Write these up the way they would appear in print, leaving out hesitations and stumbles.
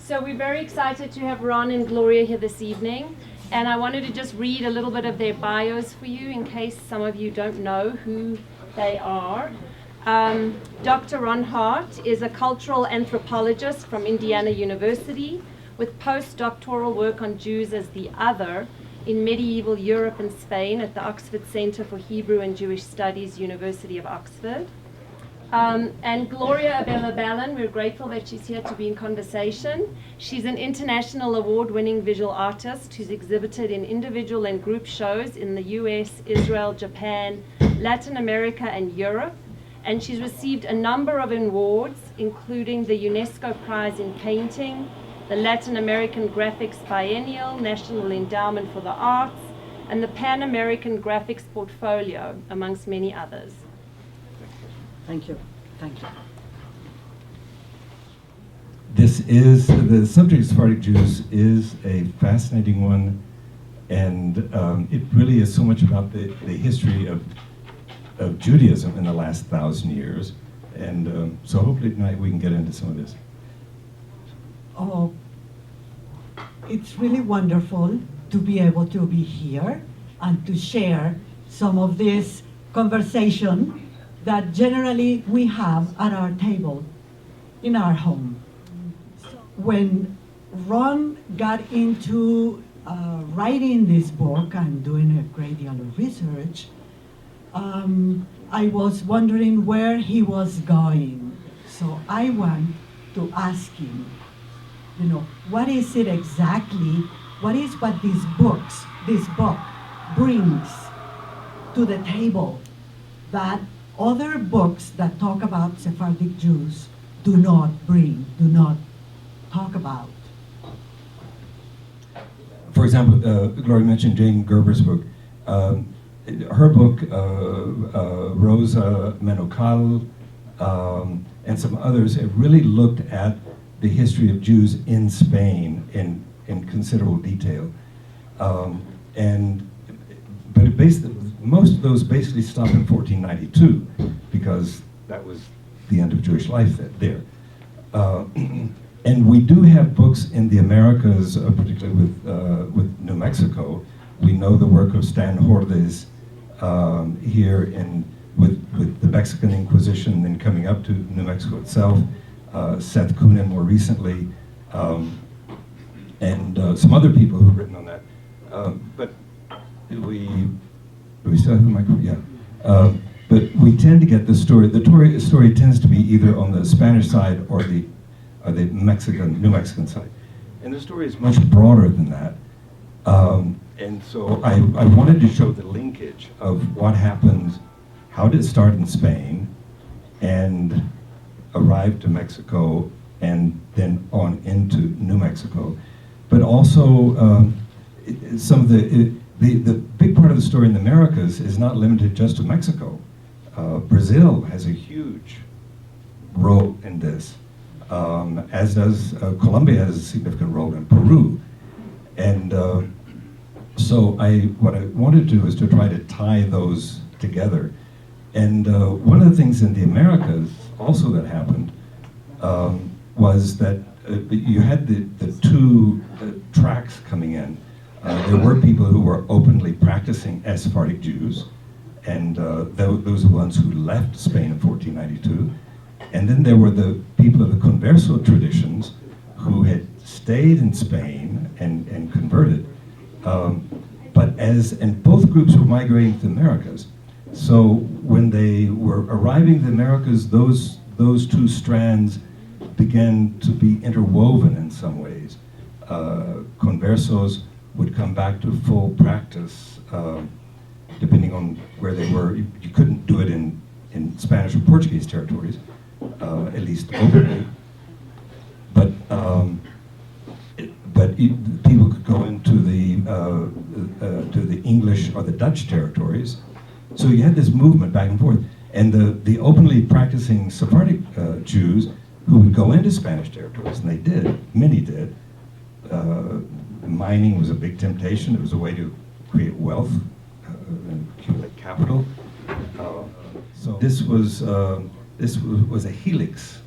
So we're very excited to have Ron and Gloria here this evening. And I wanted to just read a little bit of their bios for you in case some of you don't know who they are. Dr. Ron Hart is a cultural anthropologist from Indiana University with postdoctoral work on Jews as the other in medieval Europe and Spain at the Oxford Center for Hebrew and Jewish Studies, University of Oxford. And Gloria Abella-Ballin, we're grateful that she's here to be in conversation. She's an international award-winning visual artist who's exhibited in individual and group shows in the US, Israel, Japan, Latin America, and Europe. And she's received a number of awards, including the UNESCO Prize in Painting, the Latin American Graphics Biennial, National Endowment for the Arts, and the Pan American Graphics Portfolio, amongst many others. Thank you. Thank you. This is, the subject of Sephardic Jews is a fascinating one, and it really is so much about the history of Judaism in the last 1,000 years. And so hopefully tonight we can get into some of this. Oh, it's really wonderful to be able to be here and to share some of this conversation that generally we have at our table in our home. When Ron got into writing this book and doing a great deal of research, I was wondering where he was going. So I want to ask him, what is it exactly, what this book brings to the table that other books that talk about Sephardic Jews do not talk about? For example, Gloria mentioned Jane Gerber's book. Her book, Rosa Menokal, and some others have really looked at the history of Jews in Spain in considerable detail. But most of those basically stop in 1492 because that was the end of Jewish life there. And we do have books in the Americas, particularly with New Mexico. We know the work of Stan Hordes here with the Mexican Inquisition and coming up to New Mexico itself, Seth Kunin more recently, and some other people who've written on that. But do we still have the microphone? Yeah. But we tend to get the story. The story tends to be either on the Spanish side or the New Mexican side. And the story is much broader than that. And so I wanted to show the linkage of what happens, how did it start in Spain and arrive to Mexico and then on into New Mexico. But also some of the big part of the story in the Americas is not limited just to Mexico. Brazil has a huge role in this, as does Colombia has a significant role in Peru. And so what I wanted to do is to try to tie those together. And one of the things in the Americas also that happened was that you had the two tracks coming in. There were people who were openly practicing as Sephardic Jews, and those are the ones who left Spain in 1492. And then there were the people of the converso traditions who had stayed in Spain and converted. And both groups were migrating to the Americas. So when they were arriving in the Americas, those two strands began to be interwoven in some ways. Conversos would come back to full practice, depending on where they were. You couldn't do it in Spanish or Portuguese territories, at least openly. But people could go into to the English or the Dutch territories. So you had this movement back and forth. And the openly practicing Sephardic Jews who would go into Spanish territories, and they did, many did. Mining was a big temptation. It was a way to create wealth and accumulate capital. So this was a helix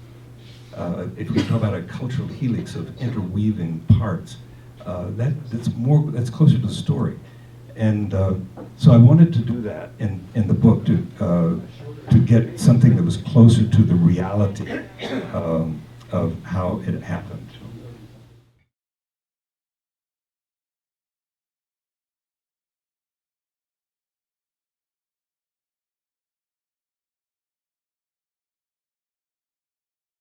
if we talk about a cultural helix of interweaving parts, that's closer to the story. And so I wanted to do that in the book to get something that was closer to the reality of how it happened.